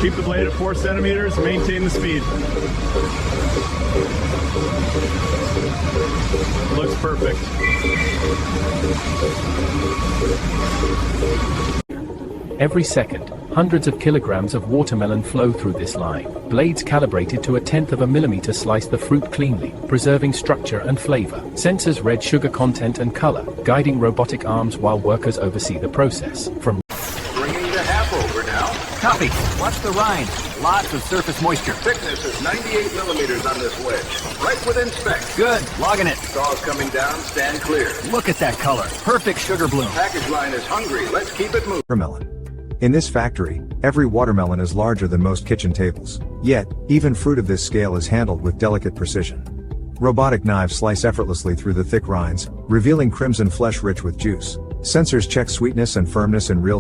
Keep the blade at 4 centimeters, maintain the speed. Looks perfect. Every second, hundreds of kilograms of watermelon flow through this line. Blades calibrated to 1/10 of a millimeter slice the fruit cleanly, preserving structure and flavor. Sensors read sugar content and color, guiding robotic arms while workers oversee the process. From Bringing the half over now. Copy. Watch the rind. Lots of surface moisture. Thickness is 98 millimeters on this wedge. Right within spec. Good. Logging it. Saw's coming down. Stand clear. Look at that color. Perfect sugar bloom. Package line is hungry. Let's keep it moving. Watermelon. In this factory, every watermelon is larger than most kitchen tables. Yet, even fruit of this scale is handled with delicate precision. Robotic knives slice effortlessly through the thick rinds, revealing crimson flesh rich with juice. Sensors check sweetness and firmness in real